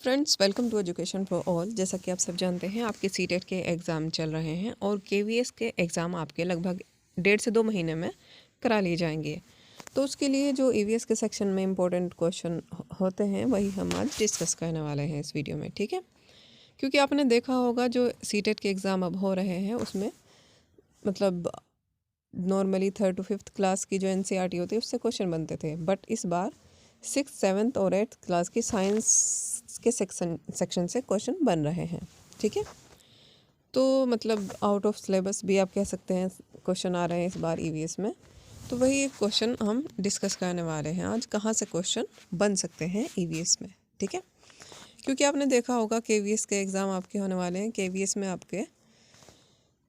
Friends, welcome to education for all. जैसा कि आप सब जानते हैं, आपके सीटेट के एग्ज़ाम चल रहे हैं और केवीएस के एग्ज़ाम आपके लगभग 1.5 से 2 महीने में करा लिए जाएंगे। तो उसके लिए जो ईवीएस के सेक्शन में इम्पोर्टेंट क्वेश्चन होते हैं वही हम आज डिस्कस करने वाले हैं इस वीडियो में, ठीक है। क्योंकि आपने देखा होगा जो सीटेट के एग्ज़ाम अब हो रहे हैं उसमें मतलब normally 3rd to 5th class की जो एनसीईआरटी होती है उससे क्वेश्चन बनते थे, बट इस बार 6th, 7th और 8th क्लास की साइंस के सेक्शन से क्वेश्चन बन रहे हैं, ठीक है। तो मतलब आउट ऑफ सिलेबस भी आप कह सकते हैं क्वेश्चन आ रहे हैं इस बार ईवीएस में। तो वही एक क्वेश्चन हम डिस्कस करने वाले हैं आज, कहाँ से क्वेश्चन बन सकते हैं ईवीएस में, ठीक है। क्योंकि आपने देखा होगा केवीएस के एग्ज़ाम आपके होने वाले हैं। केवीएस में आपके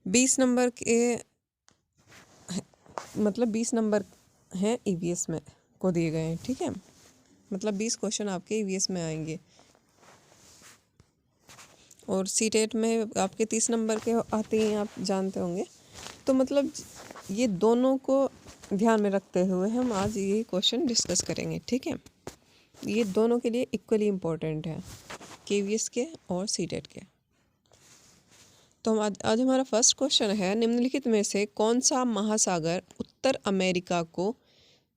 20 नंबर के मतलब 20 नंबर हैं ईवीएस में को दिए गए हैं, ठीक है। मतलब 20 क्वेश्चन आपके ईवीएस में आएंगे और सीटेट में आपके 30 नंबर के आते हैं, आप जानते होंगे। तो मतलब ये दोनों को ध्यान में रखते हुए हम आज ये क्वेश्चन डिस्कस करेंगे, ठीक है। ये दोनों के लिए इक्वली इम्पोर्टेंट है, केवीएस के और सीटेट के। तो हम आज हमारा फर्स्ट क्वेश्चन है, निम्नलिखित में से कौन सा महासागर उत्तर अमेरिका को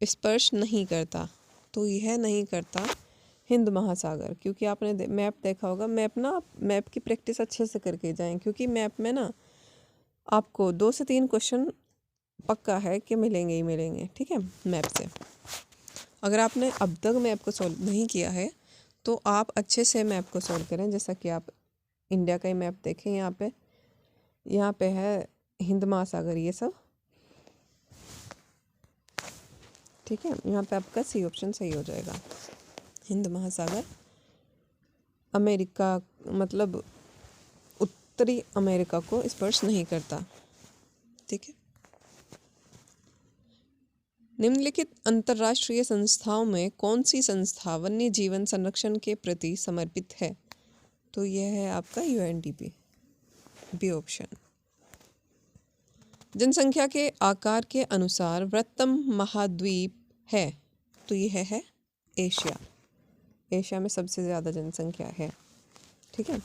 स्पर्श नहीं करता। तो यह नहीं करता हिंद महासागर। क्योंकि आपने मैप देखा होगा, मैप की प्रैक्टिस अच्छे से करके जाएं, क्योंकि मैप में ना आपको 2 से 3 क्वेश्चन पक्का है कि मिलेंगे ही मिलेंगे, ठीक है। मैप से अगर आपने अब तक मैप को सॉल्व नहीं किया है तो आप अच्छे से मैप को सॉल्व करें। जैसा कि आप इंडिया का ही मैप देखें, यहाँ पे है हिंद महासागर, ये सब, ठीक है। यहाँ पे आपका सी ऑप्शन सही हो जाएगा। हिंद महासागर अमेरिका मतलब उत्तरी अमेरिका को स्पर्श नहीं करता, ठीक है। निम्नलिखित अंतर्राष्ट्रीय संस्थाओं में कौन सी संस्था वन्य जीवन संरक्षण के प्रति समर्पित है। तो यह है आपका यूएनडीपी, बी ऑप्शन। जनसंख्या के आकार के अनुसार वृहत्तम महाद्वीप है। तो यह है एशिया। एशिया में सबसे ज़्यादा जनसंख्या है, ठीक है।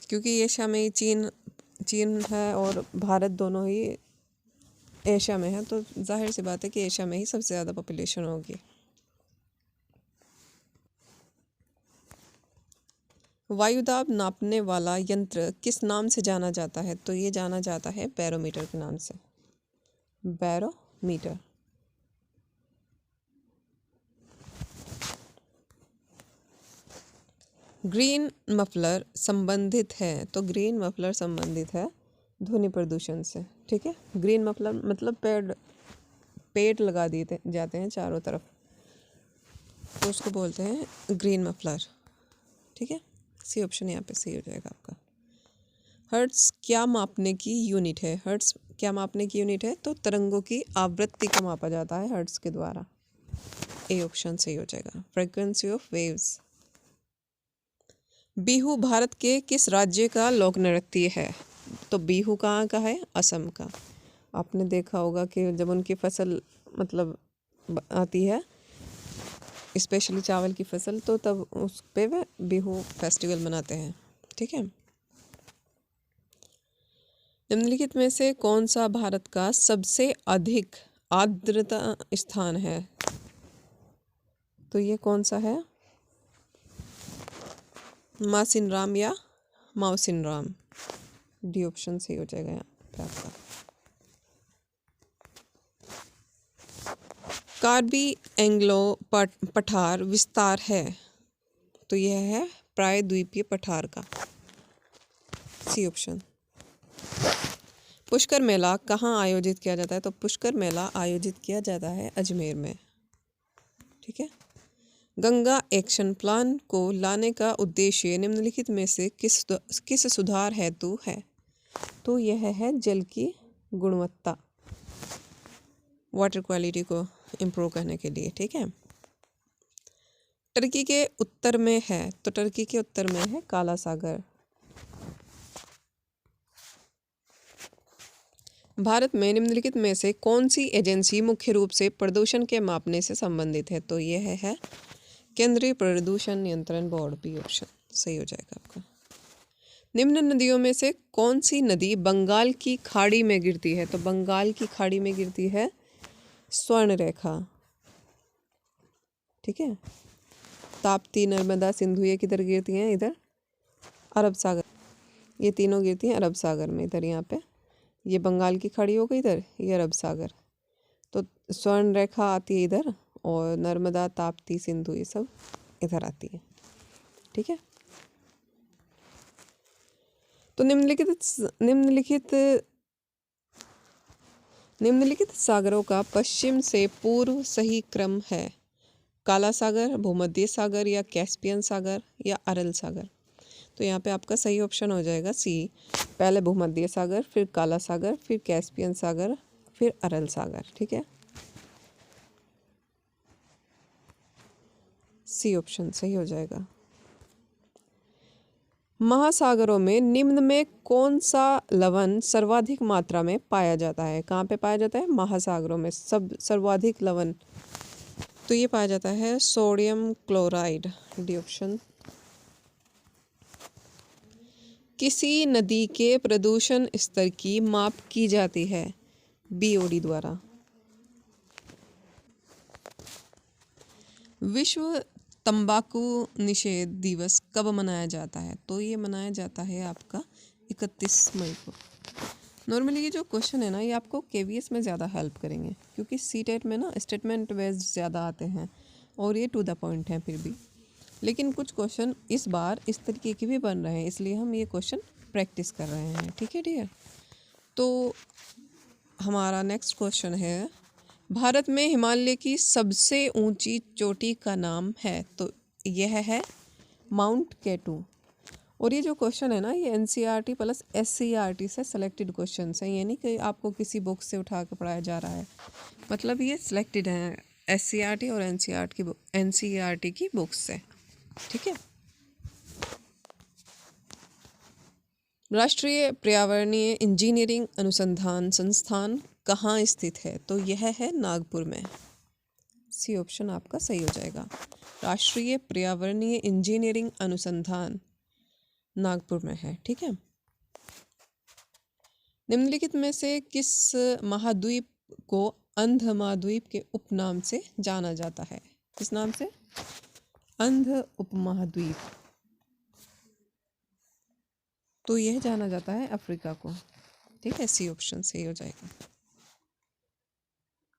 क्योंकि एशिया में ही चीन है और भारत दोनों ही एशिया में है, तो जाहिर सी बात है कि एशिया में ही सबसे ज़्यादा पॉपुलेशन होगी। वायुदाब नापने वाला यंत्र किस नाम से जाना जाता है। तो ये जाना जाता है बैरोमीटर के नाम से, बैरोमीटर। ग्रीन मफलर संबंधित है। तो ग्रीन मफलर संबंधित है ध्वनि प्रदूषण से, ठीक है। ग्रीन मफलर मतलब पेड़ लगा दिए जाते हैं चारों तरफ, तो उसको बोलते हैं ग्रीन मफलर, ठीक है। सी ऑप्शन यहाँ पे सही हो जाएगा आपका। हर्ट्ज क्या मापने की यूनिट है। हर्ट्ज क्या मापने की यूनिट है। तो तरंगों की आवृत्ति को मापा जाता है हर्ट्ज के द्वारा। ए ऑप्शन सही हो जाएगा, frequency of waves. Bihu Bharat के किस राज्य का लोक नृत्य है। तो बिहू कहाँ का है, असम का। आपने देखा होगा कि जब उनकी फसल मतलब आती है, स्पेशली चावल की फसल, तो तब उस पे वे बिहू फेस्टिवल मनाते हैं, ठीक है। निम्नलिखित में से कौन सा भारत का सबसे अधिक आर्द्रता स्थान है। तो ये कौन सा है, मासिनराम या माउसिनराम। डी ऑप्शन सही हो जाएगा यहाँ पे आपका। कार्बी एंग्लो पठार विस्तार है। तो यह है प्रायद्वीपीय पठार का, सी ऑप्शन। पुष्कर मेला कहाँ आयोजित किया जाता है। तो पुष्कर मेला आयोजित किया जाता है अजमेर में, ठीक है। गंगा एक्शन प्लान को लाने का उद्देश्य निम्नलिखित में से किस सुधार हेतु है। तो यह है जल की गुणवत्ता, वाटर क्वालिटी को इम्प्रूव करने के लिए, ठीक है। टर्की के उत्तर में है। तो टर्की के उत्तर में है काला सागर। भारत में निम्नलिखित में से कौन सी एजेंसी मुख्य रूप से प्रदूषण के मापने से संबंधित है। तो यह है केंद्रीय प्रदूषण नियंत्रण बोर्ड, बी ऑप्शन सही हो जाएगा आपका। निम्न नदियों में से कौन सी नदी बंगाल की खाड़ी में गिरती है? तो बंगाल की खाड़ी में गिरती है स्वर्ण रेखा, ठीक है। ताप्ती, नर्मदा, सिंधु ये किधर गिरती हैं? इधर अरब सागर, ये तीनों गिरती हैं अरब सागर में। इधर यहाँ पे ये बंगाल की खाड़ी हो गई, इधर ये अरब सागर, तो स्वर्ण रेखा आती है इधर, और नर्मदा, ताप्ती, सिंधु ये सब इधर आती है, ठीक है। तो निम्नलिखित सागरों का पश्चिम से पूर्व सही क्रम है? काला सागर, भूमध्य सागर, या कैस्पियन सागर, या अरल सागर। तो यहाँ पे आपका सही ऑप्शन हो जाएगा सी, पहले भूमध्य सागर, फिर काला सागर, फिर कैस्पियन सागर, फिर अरल सागर, ठीक है। सी ऑप्शन सही हो जाएगा। महासागरों में निम्न में कौन सा लवण सर्वाधिक मात्रा में पाया जाता है? कहाँ पे पाया जाता है? महासागरों में सर्वाधिक लवण, तो ये पाया जाता है सोडियम क्लोराइड, डी ऑप्शन। किसी नदी के प्रदूषण स्तर की माप की जाती है? बीओडी द्वारा। विश्व तंबाकू निषेध दिवस कब मनाया जाता है? तो ये मनाया जाता है आपका 31 मई को। नॉर्मली ये जो क्वेश्चन है ना, ये आपको केवीएस में ज़्यादा हेल्प करेंगे, क्योंकि सीटेट में ना स्टेटमेंट बेस्ड ज़्यादा आते हैं और ये टू द पॉइंट हैं फिर भी। लेकिन कुछ क्वेश्चन इस बार इस तरीके के भी बन रहे हैं, इसलिए हम ये क्वेश्चन प्रैक्टिस कर रहे हैं, ठीक है डियर। तो हमारा नेक्स्ट क्वेश्चन है, भारत में हिमालय की सबसे ऊंची चोटी का नाम है? तो यह है माउंट केटू। और ये जो क्वेश्चन है ना, ये एनसीईआरटी प्लस एससीईआरटी से सेलेक्टेड क्वेश्चन हैं, ये नहीं कि आपको किसी बुक से उठा के पढ़ाया जा रहा है, मतलब ये सिलेक्टेड हैं एससीईआरटी और एनसीईआरटी की बुक्स से, ठीक है। राष्ट्रीय पर्यावरणीय इंजीनियरिंग अनुसंधान संस्थान कहाँ स्थित है? तो यह है नागपुर में। सी ऑप्शन आपका सही हो जाएगा। राष्ट्रीय पर्यावरणीय इंजीनियरिंग अनुसंधान नागपुर में है, ठीक है। निम्नलिखित में से किस महाद्वीप को अंध महाद्वीप के उपनाम से जाना जाता है? किस नाम से? अंध उपमहाद्वीप। तो यह जाना जाता है अफ्रीका को, ठीक है। सी ऑप्शन सही हो जाएगा।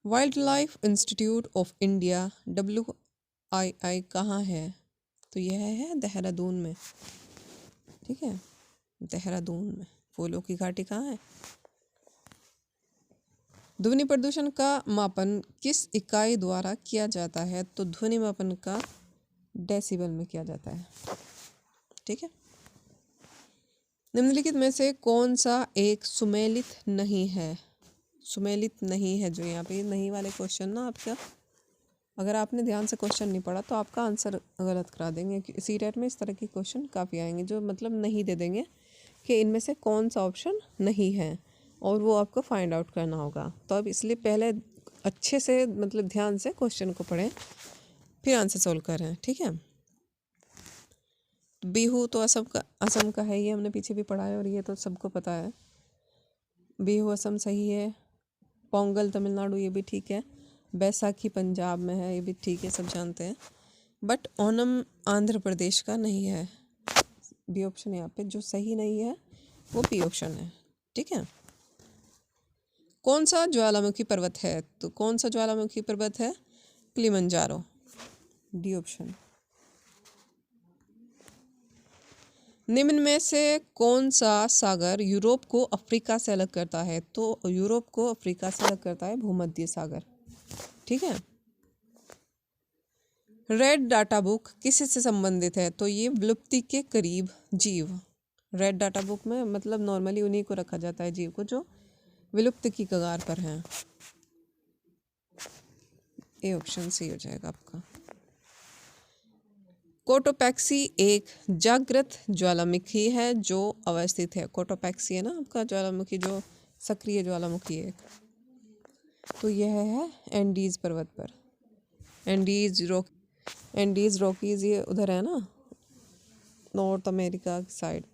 Wild life institute of India WII कहाँ है? तो यह है देहरादून में, ठीक है, देहरादून में। फूलों की घाटी कहाँ है? ध्वनि प्रदूषण का मापन किस इकाई द्वारा किया जाता है? तो ध्वनि मापन का डेसिबल में किया जाता है, ठीक है। निम्नलिखित में से कौन सा एक सुमेलित नहीं है? सुमेलित नहीं है, जो यहाँ पे नहीं वाले क्वेश्चन ना आपका, अगर आपने ध्यान से क्वेश्चन नहीं पढ़ा तो आपका आंसर गलत करा देंगे। सीटेट में इस तरह के क्वेश्चन काफ़ी आएंगे जो मतलब नहीं दे देंगे कि इनमें से कौन सा ऑप्शन नहीं है, और वो आपको फाइंड आउट करना होगा। तो अब इसलिए पहले अच्छे से मतलब ध्यान से क्वेश्चन को पढ़ें, फिर आंसर सोल्व करें, ठीक है। बिहू तो असम का है, ये हमने पीछे भी पढ़ा है और ये तो सबको पता है। बिहू असम सही है। पोंगल तमिलनाडु, ये भी ठीक है। बैसाखी पंजाब में है, ये भी ठीक है, सब जानते हैं। बट ओनम आंध्र प्रदेश का नहीं है। बी ऑप्शन यहाँ पे जो सही नहीं है वो बी ऑप्शन है, ठीक है। कौन सा ज्वालामुखी पर्वत है? तो कौन सा ज्वालामुखी पर्वत है? Kilimanjaro, D option. निम्न में से कौन सा सागर यूरोप को अफ्रीका से अलग करता है? तो यूरोप को अफ्रीका से अलग करता है भूमध्य सागर, ठीक है। रेड डाटा बुक किससे संबंधित है? तो ये विलुप्ति के करीब जीव। रेड डाटा बुक में मतलब नॉर्मली उन्हीं को रखा जाता है, जीव को जो विलुप्त की कगार पर हैं। ए ऑप्शन सही हो जाएगा आपका। कोटोपैक्सी एक जागृत ज्वालामुखी है जो अवस्थित है। कोटोपैक्सी है ना आपका ज्वालामुखी, जो सक्रिय ज्वालामुखी है। तो यह है एंडीज पर्वत पर। एंडीज रॉक एंडीज रॉकीज ये उधर है ना, नॉर्थ अमेरिका की साइड।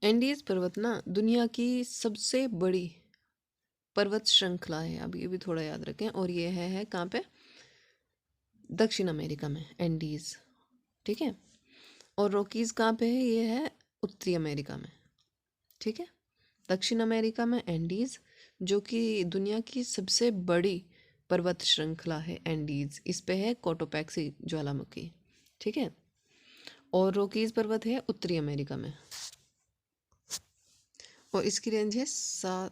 एंडीज पर्वत ना दुनिया की सबसे बड़ी पर्वत श्रृंखला है, अब ये भी थोड़ा याद रखें। और ये है कहाँ पे, दक्षिण अमेरिका में एंडीज, ठीक है। और रॉकीज कहाँ पे है, ये है उत्तरी अमेरिका में, ठीक है। दक्षिण अमेरिका में एंडीज, जो कि दुनिया की सबसे बड़ी पर्वत श्रृंखला है एंडीज, इस पे है कोटोपैक्सी ज्वालामुखी, ठीक है। और रॉकीज पर्वत है उत्तरी अमेरिका में, और इसकी रेंज है एक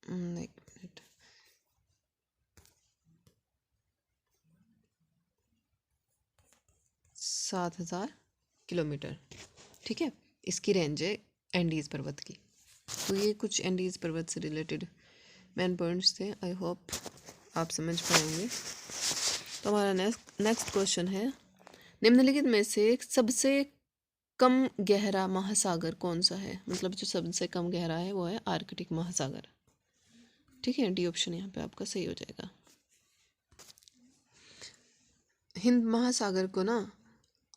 मिनट, 7,000 किलोमीटर, ठीक है। इसकी रेंज है एंडीज पर्वत की। तो ये कुछ एंडीज पर्वत से रिलेटेड मेन पॉइंट्स थे, आई होप आप समझ पाएंगे। तो हमारा नेक्स्ट क्वेश्चन है, निम्नलिखित में से सबसे कम गहरा महासागर कौन सा है। मतलब जो सबसे कम गहरा है वो है आर्कटिक महासागर, ठीक है। डी ऑप्शन यहाँ पे आपका सही हो जाएगा। हिंद महासागर को ना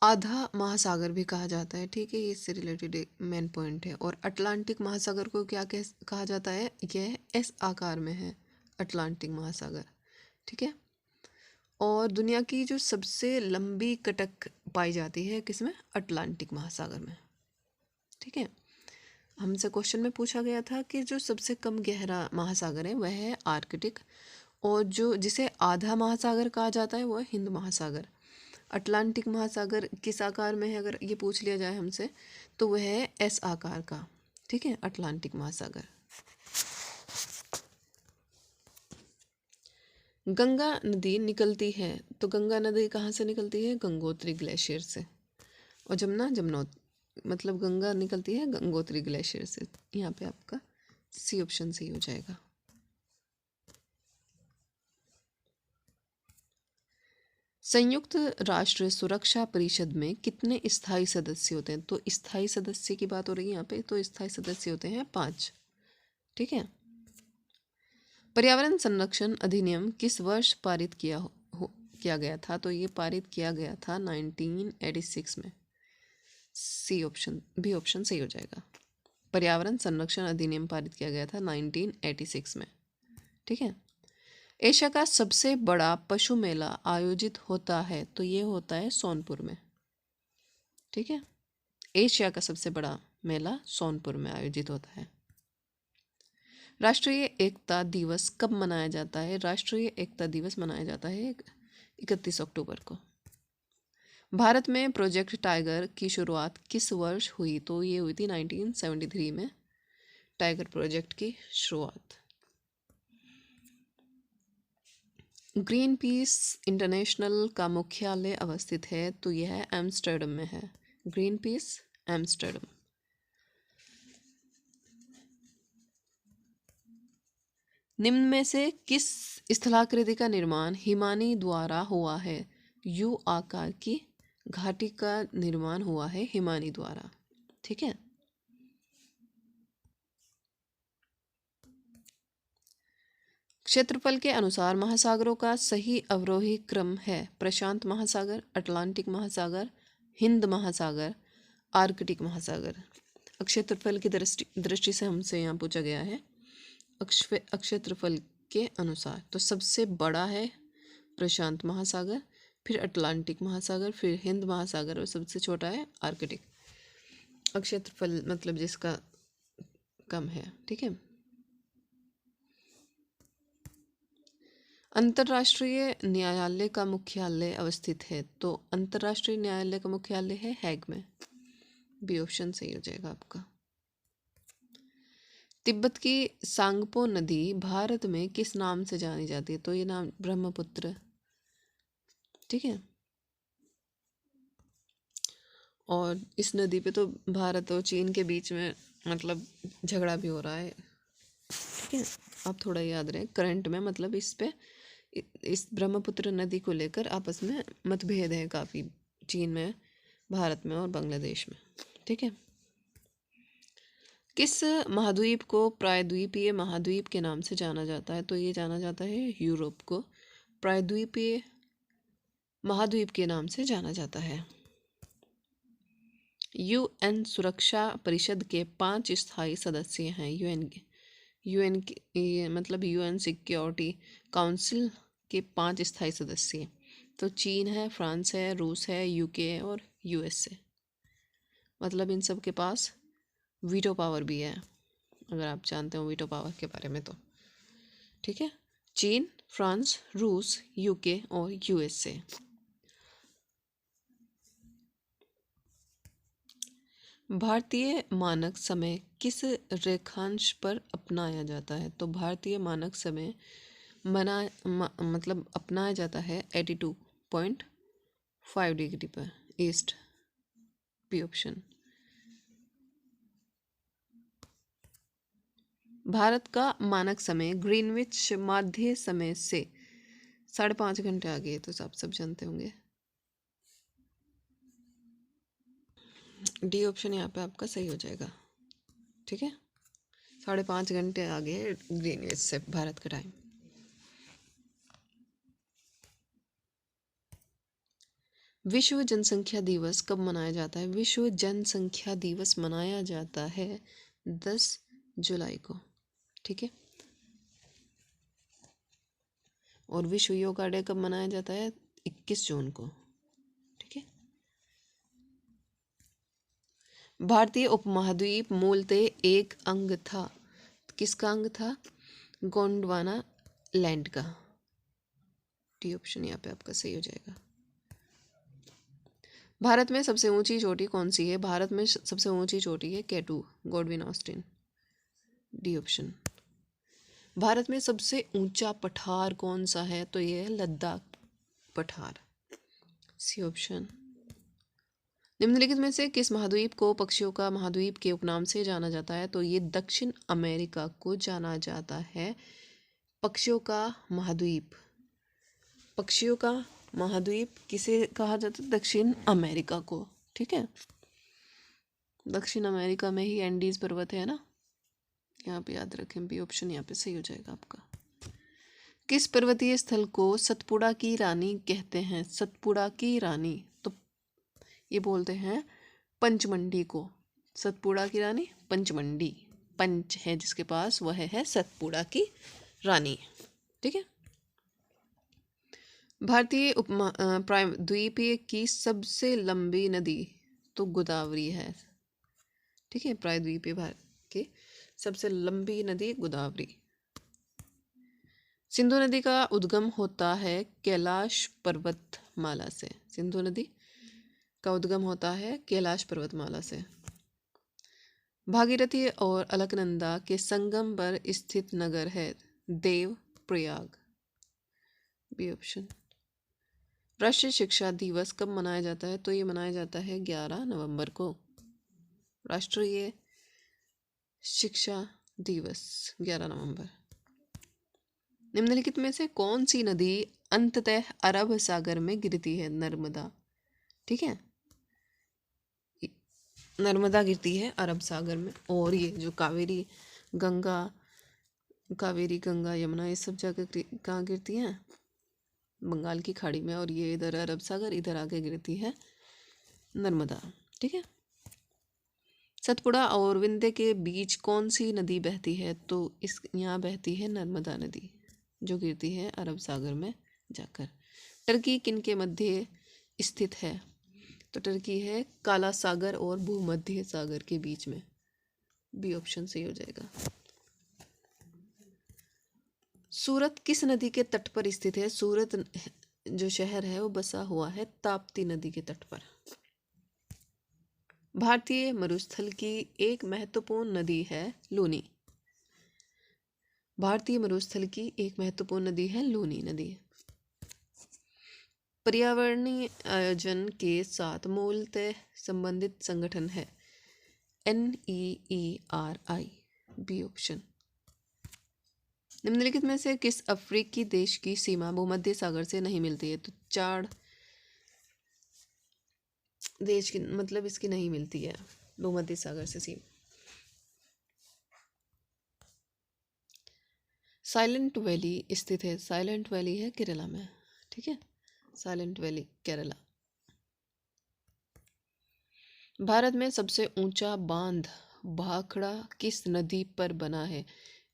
आधा महासागर भी कहा जाता है, ठीक है, ये इससे रिलेटेड एक मेन पॉइंट है। और अटलांटिक महासागर को क्या कहा जाता है, यह एस आकार में है अटलांटिक महासागर, ठीक है। और दुनिया की जो सबसे लंबी कटक पाई जाती है किसमें, अटलांटिक महासागर में, ठीक है। हमसे क्वेश्चन में पूछा गया था कि जो सबसे कम गहरा महासागर है वह है आर्कटिक, और जो जिसे आधा महासागर कहा जाता है वो है हिंद महासागर। अटलांटिक महासागर किस आकार में है अगर ये पूछ लिया जाए हमसे, तो वह है एस आकार का, ठीक है, अटलांटिक महासागर। गंगा नदी निकलती है, तो गंगा नदी कहाँ से निकलती है, गंगोत्री ग्लेशियर से। और जमुना मतलब गंगा निकलती है गंगोत्री ग्लेशियर से। यहाँ पे आपका सी ऑप्शन सही हो जाएगा। संयुक्त राष्ट्र सुरक्षा परिषद में कितने स्थायी सदस्य होते हैं, तो स्थायी सदस्य की बात हो रही है यहाँ पे, तो स्थायी सदस्य होते हैं 5, ठीक है। पर्यावरण संरक्षण अधिनियम किस वर्ष पारित किया गया था, तो ये पारित किया गया था 1986 में। सी ऑप्शन बी ऑप्शन सही हो जाएगा। पर्यावरण संरक्षण अधिनियम पारित किया गया था 1986 में, ठीक है। एशिया का सबसे बड़ा पशु मेला आयोजित होता है, तो ये होता है सोनपुर में, ठीक है। एशिया का सबसे बड़ा मेला सोनपुर में आयोजित होता है। राष्ट्रीय एकता दिवस कब मनाया जाता है, राष्ट्रीय एकता दिवस मनाया जाता है 31 अक्टूबर को। भारत में प्रोजेक्ट टाइगर की शुरुआत किस वर्ष हुई, तो ये हुई थी 1973 में टाइगर प्रोजेक्ट की शुरुआत। ग्रीन पीस इंटरनेशनल का मुख्यालय अवस्थित है, तो यह एम्स्टर्डम में है। Green peas Amsterdam. निम्न में से किस स्थलाकृति का निर्माण हिमानी द्वारा हुआ है, यू आकार की घाटी का निर्माण हुआ है हिमानी द्वारा, ठीक है। क्षेत्रफल के अनुसार महासागरों का सही अवरोही क्रम है प्रशांत महासागर, अटलांटिक महासागर, हिंद महासागर, आर्कटिक महासागर। क्षेत्रफल की दृष्टि से हमसे यहाँ पूछा गया है क्षेत्रफल के अनुसार, तो सबसे बड़ा है प्रशांत महासागर, फिर अटलांटिक महासागर, फिर हिंद महासागर, और सबसे छोटा है आर्कटिक। क्षेत्रफल मतलब जिसका कम है, ठीक है। अंतर्राष्ट्रीय न्यायालय का मुख्यालय अवस्थित है, तो अंतर्राष्ट्रीय न्यायालय का मुख्यालय है हैग में। बी ऑप्शन सही हो जाएगा आपका। तिब्बत की सांगपो नदी भारत में किस नाम से जानी जाती है, तो ये नाम ब्रह्मपुत्र, ठीक है। और इस नदी पे तो भारत और चीन के बीच में मतलब झगड़ा भी हो रहा है, ठीक है। आप थोड़ा याद रहे करंट में, मतलब इस ब्रह्मपुत्र नदी को लेकर आपस में मतभेद है काफ़ी, चीन में, भारत में और बांग्लादेश में, ठीक है। किस महाद्वीप को प्रायद्वीपीय महाद्वीप के नाम से जाना जाता है? तो ये जाना जाता है यूरोप को प्रायद्वीपीय महाद्वीप के नाम से जाना जाता है। यूएन सुरक्षा परिषद के 5 स्थायी सदस्य हैं। यूएन के मतलब यूएन सिक्योरिटी काउंसिल के 5 स्थायी सदस्य। तो चीन है, फ्रांस है, रूस है, यूके है और यूएसए। मतलब इन सब के पास वीटो पावर भी है, अगर आप जानते हो वीटो पावर के बारे में तो। ठीक है, चीन, फ्रांस, रूस, यूके और यूएसए। भारतीय मानक समय किस रेखांश पर अपनाया जाता है? तो भारतीय मानक समय मतलब अपनाया जाता है 82.5 डिग्री पर ईस्ट। B option. भारत का मानक समय ग्रीनविच माध्य समय से 5.5 घंटे आगे है, तो आप सब जानते होंगे। डी ऑप्शन यहाँ पे आपका सही हो जाएगा। ठीक है, 5.5 घंटे आगे है ग्रीनविच से भारत का टाइम। विश्व जनसंख्या दिवस कब मनाया जाता है? विश्व जनसंख्या दिवस मनाया जाता है 10 जुलाई को। ठीक है, और विश्व योगा डे कब मनाया जाता है? 21 जून को। ठीक है, भारतीय उपमहाद्वीप मूलतः एक अंग था। किसका अंग था? गोंडवाना लैंड का। डी ऑप्शन यहाँ पे आपका सही हो जाएगा। भारत में सबसे ऊंची चोटी कौन सी है? भारत में सबसे ऊंची चोटी है K2, Godwin Austen. D option. Bharat में सबसे ऊंचा पठार कौन सा है? तो ये है लद्दाख पठार। C option. निम्नलिखित में से किस महाद्वीप को पक्षियों का महाद्वीप के उपनाम से जाना जाता है? तो ये दक्षिण अमेरिका को जाना जाता है पक्षियों का महाद्वीप। पक्षियों का महाद्वीप किसे कहा जाता है? दक्षिण अमेरिका को। ठीक है, दक्षिण अमेरिका में ही एंडीज पर्वत है ना, यहाँ पे याद रखें। बी ऑप्शन यहाँ पे सही हो जाएगा आपका। किस पर्वतीय स्थल को सतपुड़ा की रानी कहते हैं? सतपुड़ा की रानी, तो ये बोलते हैं पंचमंडी को। सतपुड़ा की रानी पंचमंडी, पंच है जिसके पास, वह है सतपुड़ा की रानी। ठीक है, भारतीय प्रायद्वीपीय की सबसे लंबी नदी तो गोदावरी है। ठीक है, प्रायद्वीपीय भारत की सबसे लंबी नदी गोदावरी। सिंधु नदी का उद्गम होता है कैलाश पर्वतमाला से। सिंधु नदी का उद्गम होता है कैलाश पर्वतमाला से। भागीरथी और अलकनंदा के संगम पर स्थित नगर है देवप्रयाग। B option. राष्ट्रीय शिक्षा दिवस कब मनाया जाता है? तो ये मनाया जाता है 11 नवंबर को। राष्ट्रीय शिक्षा दिवस 11 नवंबर। निम्नलिखित में से कौन सी नदी अंततः अरब सागर में गिरती है? नर्मदा। ठीक है, नर्मदा गिरती है अरब सागर में। और ये जो कावेरी गंगा यमुना, ये सब जगह कहाँ गिरती हैं? बंगाल की खाड़ी में। और ये इधर अरब सागर, इधर आके गिरती है नर्मदा। ठीक है, सतपुड़ा और विंध्य के बीच कौन सी नदी बहती है? तो इस यहाँ बहती है नर्मदा नदी, जो गिरती है अरब सागर में जाकर। टर्की किन के मध्य स्थित है? तो टर्की है काला सागर और भूमध्य सागर के बीच में। बी ऑप्शन सही हो जाएगा। सूरत किस नदी के तट पर स्थित है? सूरत जो शहर है वो बसा हुआ है ताप्ती नदी के तट पर। भारतीय मरुस्थल की एक महत्वपूर्ण नदी है लूनी। भारतीय मरुस्थल की एक महत्वपूर्ण नदी है लूनी नदी। पर्यावरणीय आयोजन के साथ मूलतः संबंधित संगठन है NEERI। B option. निम्नलिखित में से किस अफ्रीकी देश की सीमा भूमध्य सागर से नहीं मिलती है? तो चार देश की मतलब इसकी नहीं मिलती है भूमध्य सागर से सीमा। साइलेंट वैली स्थित है? साइलेंट वैली है केरला में, ठीक है, साइलेंट वैली केरला। भारत में सबसे ऊंचा बांध भाखड़ा किस नदी पर बना है?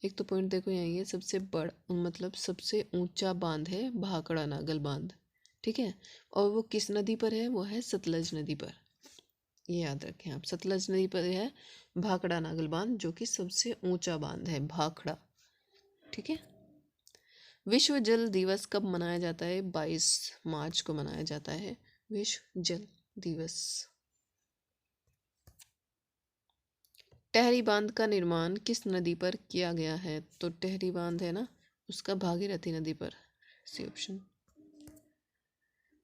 एक तो पॉइंट देखो यहाँ, ये सबसे बड़ मतलब सबसे ऊंचा बांध है भाखड़ा नागल बांध, ठीक है, और वो किस नदी पर है? वो है सतलज नदी पर। ये याद रखें आप, सतलज नदी पर है भाखड़ा नागल बांध, जो कि सबसे ऊंचा बांध है भाखड़ा, ठीक है। विश्व जल दिवस कब मनाया जाता है? 22 मार्च को मनाया जाता है विश्व जल दिवस। टेहरी बांध का निर्माण किस नदी पर किया गया है? तो टेहरी बांध है ना, उसका भागीरथी नदी पर, सी ऑप्शन।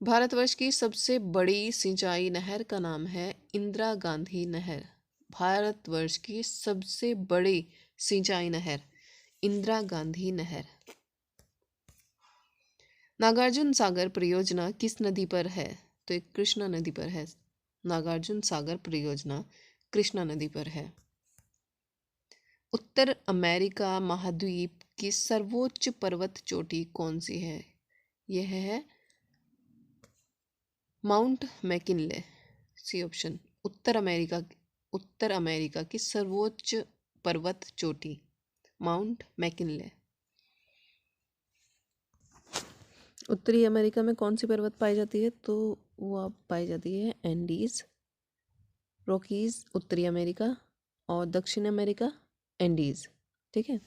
भारतवर्ष की सबसे बड़ी सिंचाई नहर का नाम है इंदिरा गांधी नहर। भारतवर्ष की सबसे बड़ी सिंचाई नहर इंदिरा गांधी नहर। नागार्जुन सागर परियोजना किस नदी पर है? तो एक कृष्णा नदी पर है। नागार्जुन सागर परियोजना कृष्णा नदी पर है। उत्तर अमेरिका महाद्वीप की सर्वोच्च पर्वत चोटी कौन सी है? यह है माउंट मैकिनले, सी ऑप्शन। उत्तर अमेरिका की सर्वोच्च पर्वत चोटी माउंट मैकिनले। उत्तरी अमेरिका में कौन सी पर्वत पाई जाती है? तो वो आप पाई जाती है एंडीज, रॉकीज उत्तरी अमेरिका, और दक्षिण अमेरिका एंडीज, ठीक है।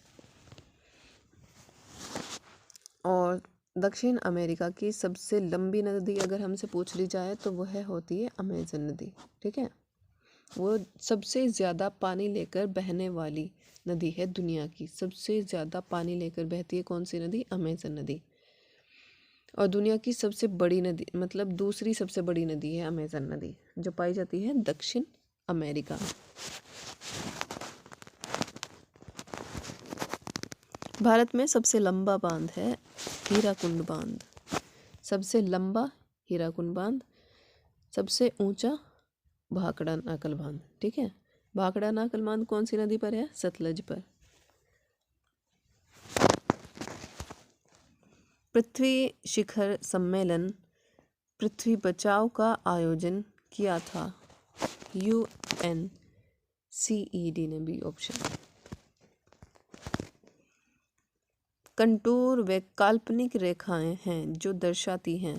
और दक्षिण अमेरिका की सबसे लंबी नदी अगर हमसे पूछ ली जाए तो वह होती है अमेजन नदी, ठीक है। वो सबसे ज़्यादा पानी लेकर बहने वाली नदी है दुनिया की। सबसे ज़्यादा पानी लेकर बहती है कौन सी नदी? अमेजन नदी। और दुनिया की सबसे बड़ी नदी मतलब दूसरी सबसे बड़ी नदी है अमेजन नदी, जो पाई जाती है दक्षिण अमेरिका। भारत में सबसे लंबा बांध है हीराकुंड बांध। सबसे लंबा हीराकुंड बांध, सबसे ऊंचा भाखड़ा नाकल बांध, ठीक है। भाखड़ा नाकल बांध कौन सी नदी पर है? सतलज पर। पृथ्वी शिखर सम्मेलन पृथ्वी बचाओ का आयोजन किया था UNCED ने, भी ऑप्शन। कंटूर वे काल्पनिक रेखाएं हैं जो दर्शाती हैं।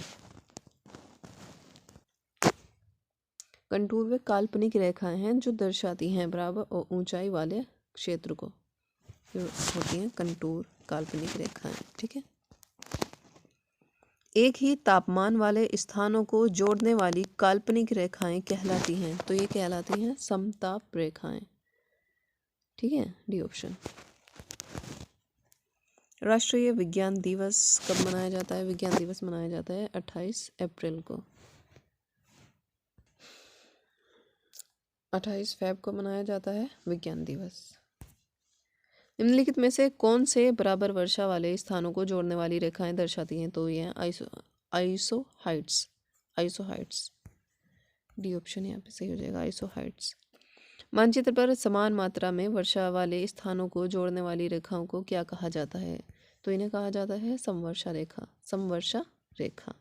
कंटूर वे काल्पनिक रेखाएं हैं जो दर्शाती हैं बराबर और ऊंचाई वाले क्षेत्र को, जो होती हैं कंटूर काल्पनिक रेखाएं, ठीक है। एक ही तापमान वाले स्थानों को जोड़ने वाली काल्पनिक रेखाएं कहलाती हैं। तो ये कहलाती हैं समताप रेखाएं, ठीक है, डी ऑप्शन। राष्ट्रीय विज्ञान दिवस कब मनाया जाता है? विज्ञान दिवस मनाया जाता है 28 अप्रैल को। 28 फरवरी को मनाया जाता है विज्ञान दिवस। निम्नलिखित में से कौन से बराबर वर्षा वाले स्थानों को जोड़ने वाली रेखाएं दर्शाती हैं? तो ये हैं आइसोहाइट्स। आइसोहाइट्स, डी ऑप्शन यहाँ पे सही हो जाएगा, आइसोहाइट्स। मानचित्र पर समान मात्रा में वर्षा वाले स्थानों को जोड़ने वाली रेखाओं को क्या कहा जाता है? तो इन्हें कहा जाता है समवर्षा रेखा। समवर्षा रेखा।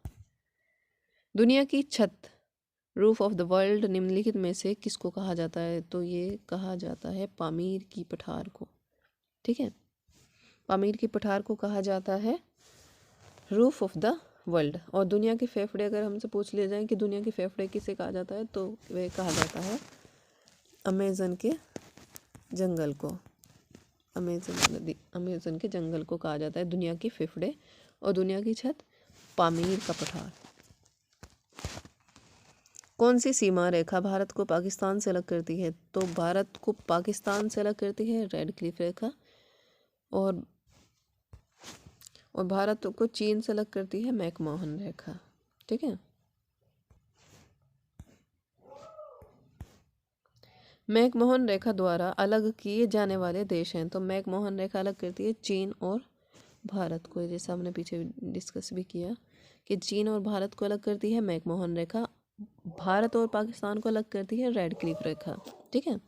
दुनिया की छत रूफ ऑफ द वर्ल्ड निम्नलिखित में से किसको कहा जाता है? तो ये कहा जाता है पामीर की पठार को, ठीक है। पामीर की पठार को कहा जाता है रूफ ऑफ द वर्ल्ड। और दुनिया के फेफड़े अगर हमसे पूछ लिए जाएं कि दुनिया के फेफड़े किसे कहा जाता है, तो वे कहा जाता है अमेज़न के जंगल को। अमेज़न के जंगल को कहा जाता है दुनिया के फेफड़े, और दुनिया की छत पामीर का पठार। कौन सी सीमा रेखा भारत को पाकिस्तान से अलग करती है? तो भारत को पाकिस्तान से अलग करती है रेड क्लिफ रेखा, और भारत को चीन से अलग करती है मैकमोहन रेखा, ठीक है। मैकमोहन रेखा द्वारा अलग किए जाने वाले देश हैं। तो मैकमोहन रेखा अलग करती है चीन और भारत को, जैसा हमने पीछे डिस्कस भी किया कि चीन और भारत को अलग करती है मैकमोहन रेखा, भारत और पाकिस्तान को अलग करती है रेड क्लिफ रेखा, ठीक है।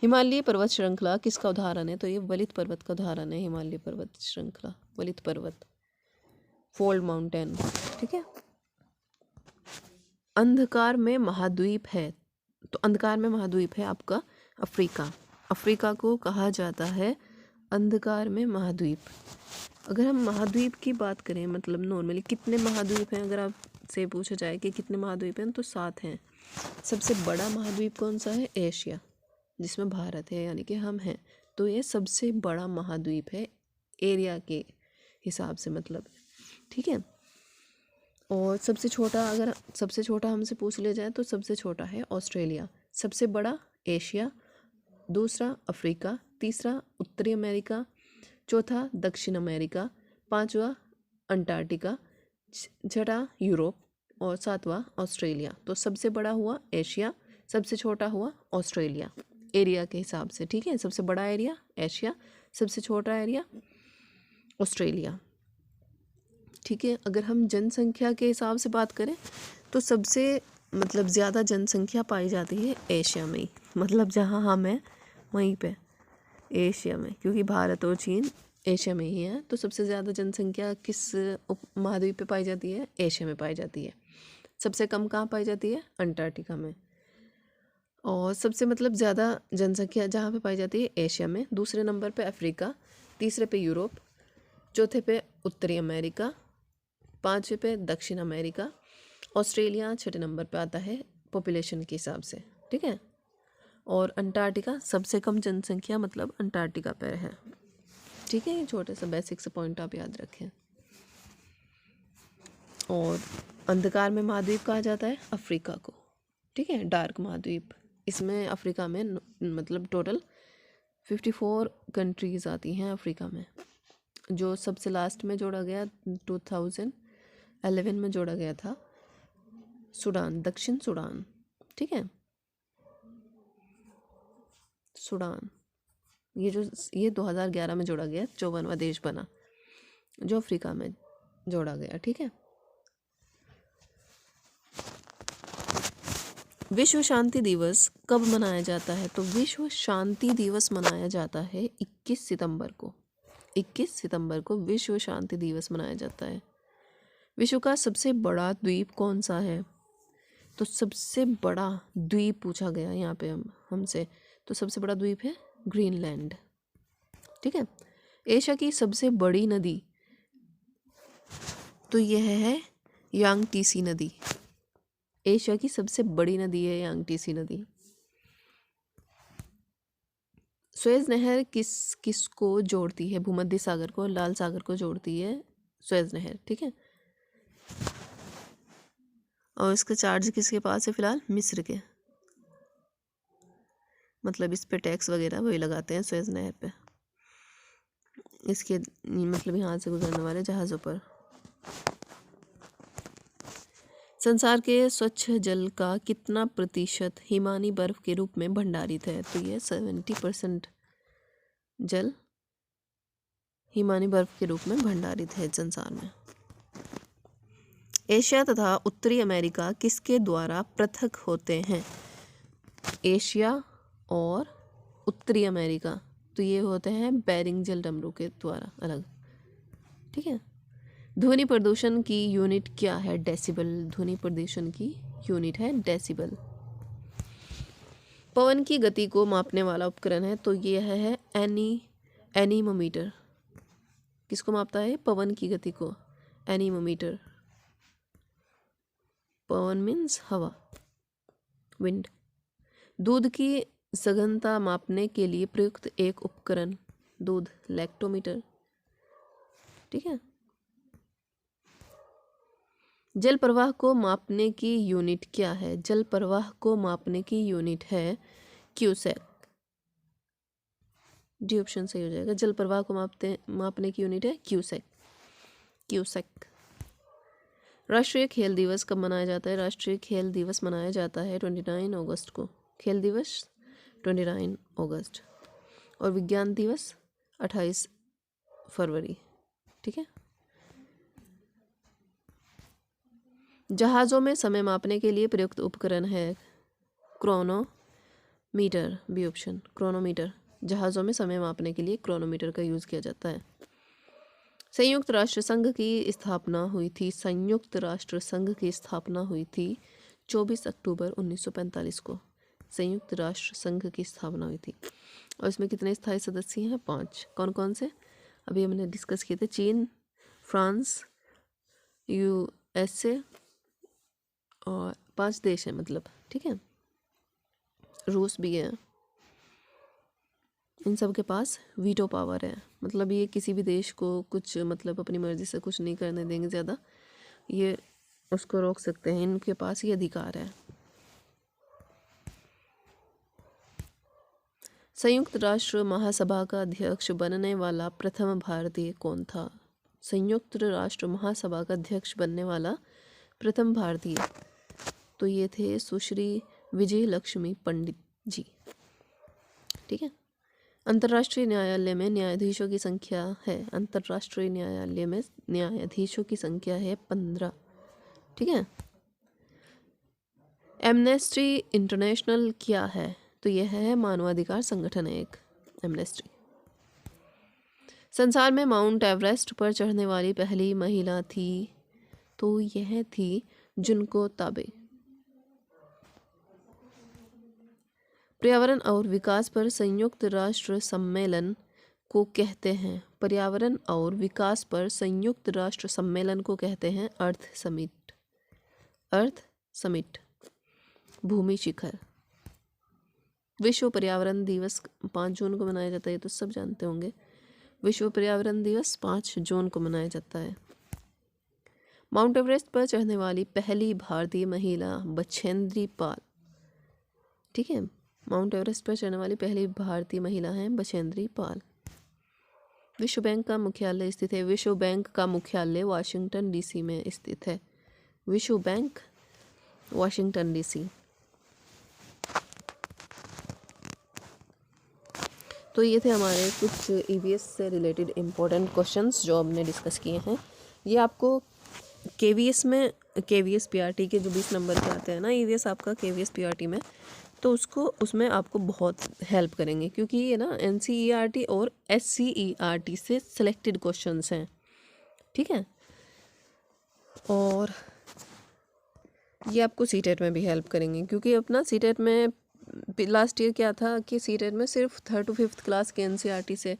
हिमालय पर्वत श्रृंखला किसका उदाहरण है? तो ये वलित पर्वत का उदाहरण है, हिमालय पर्वत श्रृंखला, वलित पर्वत, फोल्ड माउंटेन। ठीक है। अंधकार में महाद्वीप है, तो अंधकार में महाद्वीप है आपका अफ्रीका। अफ्रीका को कहा जाता है अंधकार में महाद्वीप। अगर हम महाद्वीप की बात करें, मतलब नॉर्मली कितने महाद्वीप हैं, अगर आपसे पूछा जाए कि कितने महाद्वीप हैं, तो 7 हैं। सबसे बड़ा महाद्वीप कौन सा है? एशिया, जिसमें भारत है, यानी कि हम हैं। तो ये सबसे बड़ा महाद्वीप है एरिया के हिसाब से, मतलब। ठीक है। और सबसे छोटा, अगर सबसे छोटा हमसे पूछ लिया जाए तो सबसे छोटा है ऑस्ट्रेलिया। सबसे बड़ा एशिया, दूसरा अफ्रीका, तीसरा उत्तरी अमेरिका, चौथा दक्षिण अमेरिका, पांचवा अंटार्कटिका, छठा यूरोप और सातवां ऑस्ट्रेलिया। तो सबसे बड़ा हुआ एशिया, सबसे छोटा हुआ ऑस्ट्रेलिया एरिया के हिसाब से। ठीक है। सबसे बड़ा एरिया एशिया, सबसे छोटा एरिया ऑस्ट्रेलिया। ठीक है। अगर हम जनसंख्या के हिसाब से बात करें तो सबसे मतलब ज़्यादा जनसंख्या पाई जाती है एशिया में ही, मतलब जहाँ हम हैं वहीं पे एशिया में, क्योंकि भारत और चीन एशिया में ही है। तो सबसे ज़्यादा जनसंख्या किस महाद्वीप पे पाई जाती है? एशिया में पाई जाती है। सबसे कम कहाँ पाई जाती है? अंटार्कटिका में। और सबसे मतलब ज़्यादा जनसंख्या जहाँ पे पाई जाती है एशिया में, दूसरे नंबर पे अफ्रीका, तीसरे पे यूरोप, चौथे पे उत्तरी अमेरिका, पाँचवें पे दक्षिण अमेरिका, ऑस्ट्रेलिया छठे नंबर पे आता है पॉपुलेशन के हिसाब से। ठीक है। और अंटार्कटिका सबसे कम जनसंख्या मतलब अंटार्कटिका पे है। ठीक है। ये छोटे सा बेसिक से पॉइंट आप याद रखें। और अंधकार में महाद्वीप कहा जाता है अफ्रीका को। ठीक है। डार्क महाद्वीप, इसमें अफ्रीका में मतलब टोटल 54 कंट्रीज़ आती हैं अफ्रीका में। जो सबसे लास्ट में जोड़ा गया 2011 में जोड़ा गया था सूडान, दक्षिण सूडान। ठीक है। सूडान ये 2011 में जोड़ा गया, 54वां देश बना जो अफ्रीका में जोड़ा गया। ठीक है। विश्व शांति दिवस कब मनाया जाता है? तो विश्व शांति दिवस मनाया जाता है 21 सितंबर को। 21 सितंबर को विश्व शांति दिवस मनाया जाता है। विश्व का सबसे बड़ा द्वीप कौन सा है? तो सबसे बड़ा द्वीप पूछा गया यहाँ पे हमसे, तो सबसे बड़ा द्वीप है ग्रीनलैंड। ठीक है। एशिया की सबसे बड़ी नदी, तो यह है यांगटीसी नदी। एशिया की सबसे बड़ी नदी है यांगटीसी नदी। सुएज नहर किसको जोड़ती है? भूमध्य सागर को लाल सागर को जोड़ती है सुएज नहर। ठीक है। और इसका चार्ज किसके पास है फिलहाल? मिस्र के, मतलब इस पे टैक्स वगैरह वही लगाते हैं सुएज नहर पे, इसके मतलब यहाँ से गुजरने वाले जहाज़ों पर। संसार के स्वच्छ जल का कितना प्रतिशत हिमानी बर्फ के रूप में भंडारित है? तो ये 70% जल हिमानी बर्फ के रूप में भंडारित है संसार में। एशिया तथा उत्तरी अमेरिका किसके द्वारा पृथक होते हैं? एशिया और उत्तरी अमेरिका, तो ये होते हैं बेरिंग जलडमरू के द्वारा अलग। ठीक है। ध्वनि प्रदूषण की यूनिट क्या है? डेसिबल। ध्वनि प्रदूषण की यूनिट है डेसिबल। पवन की गति को मापने वाला उपकरण है, तो ये है एनीमोमीटर। किसको मापता है? पवन की गति को, एनीमोमीटर। पवन मीन्स हवा, विंड। दूध की सघनता मापने के लिए प्रयुक्त एक उपकरण, दूध, लैक्टोमीटर। ठीक है। जल प्रवाह को मापने की यूनिट क्या है? जल प्रवाह को मापने की यूनिट है क्यूसेक। डी ऑप्शन सही हो जाएगा। जल प्रवाह को मापने की यूनिट है क्यूसेक। राष्ट्रीय खेल दिवस कब मनाया जाता है? राष्ट्रीय खेल दिवस मनाया जाता है 29 अगस्त को। खेल दिवस 29 अगस्त। और विज्ञान दिवस 28 फरवरी। ठीक है। जहाज़ों में समय मापने के लिए प्रयुक्त उपकरण है chronometer, meter B option, chronometer, जहाज़ों में समय मापने के लिए क्रोनोमीटर का यूज़ किया जाता है। संयुक्त राष्ट्र संघ की स्थापना हुई थी, संयुक्त राष्ट्र संघ की स्थापना हुई थी 24 अक्टूबर 1945 को। संयुक्त राष्ट्र संघ की स्थापना हुई थी और इसमें कितने स्थायी सदस्य हैं? 5। कौन कौन से? अभी हमने डिस्कस किए थे, चीन, फ्रांस, यूएसए और 5 देश हैं मतलब, ठीक है। रूस भी है। इन सब के पास वीटो पावर है, मतलब ये किसी भी देश को कुछ मतलब अपनी मर्जी से कुछ नहीं करने देंगे ज़्यादा, ये उसको रोक सकते हैं, इनके पास ये अधिकार है। संयुक्त राष्ट्र महासभा का अध्यक्ष बनने वाला प्रथम भारतीय कौन था? संयुक्त राष्ट्र महासभा का अध्यक्ष बनने वाला प्रथम भारतीय, तो ये थे सुश्री विजय लक्ष्मी पंडित जी, ठीक है। अंतर्राष्ट्रीय न्यायालय में न्यायाधीशों की संख्या है, अंतर्राष्ट्रीय न्यायालय में न्यायाधीशों की संख्या है 15, ठीक है। एमनेस्टी इंटरनेशनल क्या है? तो यह है मानवाधिकार संगठन है एक, एमनेस्टी। संसार में माउंट एवरेस्ट पर चढ़ने वाली पहली महिला थी, तो यह थी जुनको ताबे। पर्यावरण और विकास पर संयुक्त राष्ट्र सम्मेलन को कहते हैं, पर्यावरण और विकास पर संयुक्त राष्ट्र सम्मेलन को कहते हैं अर्थ समिट, अर्थ समिट, भूमि शिखर। विश्व पर्यावरण दिवस 5 जून को मनाया जाता है, ये तो सब जानते होंगे। विश्व पर्यावरण दिवस 5 जून को मनाया जाता है। माउंट एवरेस्ट पर चढ़ने वाली पहली भारतीय महिला बछेंद्री पाल, ठीक है। माउंट एवरेस्ट पर चढ़ने वाली पहली भारतीय महिला है बछेंद्री पाल। विश्व बैंक का मुख्यालय स्थित है, विश्व बैंक का मुख्यालय वाशिंगटन डीसी में स्थित है, विश्व बैंक वाशिंगटन डीसी। तो ये थे हमारे कुछ ईवीएस से रिलेटेड इम्पोर्टेंट क्वेश्चंस जो हमने डिस्कस किए हैं। ये आपको केवीएस में, केवीएस पीआरटी के जो 20 नंबर के आते हैं ना ईवीएस आपका केवीएस पीआरटी में, तो उसमें आपको बहुत हेल्प करेंगे, क्योंकि ये ना एनसीईआरटी और एससीईआरटी से सिलेक्टेड क्वेश्चंस हैं, ठीक है। और ये आपको सीटेट में भी हेल्प करेंगे, क्योंकि अपना सीटेट में लास्ट ईयर क्या था कि सीटेट में सिर्फ 3rd to 5th क्लास के एनसीईआरटी से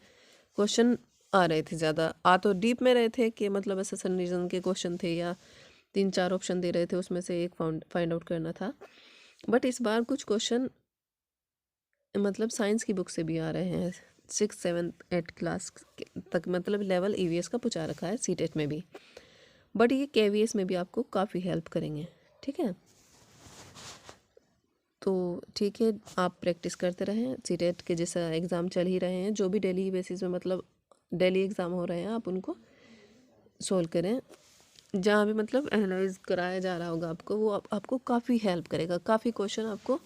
क्वेश्चन आ रहे थे, ज़्यादा आ तो डीप में रहे थे कि मतलब एसेशन रीजन के क्वेश्चन थे या 3-4 ऑप्शन दे रहे थे, उसमें से एक फाइंड आउट करना था। बट इस बार कुछ क्वेश्चन मतलब साइंस की बुक से भी आ रहे हैं, 6th 7th 8th क्लास तक मतलब लेवल ईवीएस का पूछा रखा है सीटेट में भी, बट ये केवीएस में भी आपको काफ़ी हेल्प करेंगे, ठीक है। तो ठीक है, आप प्रैक्टिस करते रहें, सीटेट के जैसा एग्ज़ाम चल ही रहे हैं, जो भी डेली बेसिस में मतलब डेली एग्ज़ाम हो रहे हैं आप उनको सोल्व करें, जहाँ भी मतलब एनालाइज कराया जा रहा होगा आपको, वो आपको काफ़ी हेल्प करेगा। काफ़ी क्वेश्चन आपको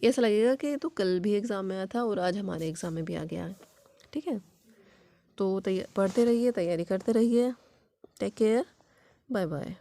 ऐसा लगेगा कि तो कल भी एग्ज़ाम में आया था और आज हमारे एग्ज़ाम में भी आ गया है, ठीक है। तो पढ़ते रहिए, तैयारी करते रहिए। Take care, bye bye.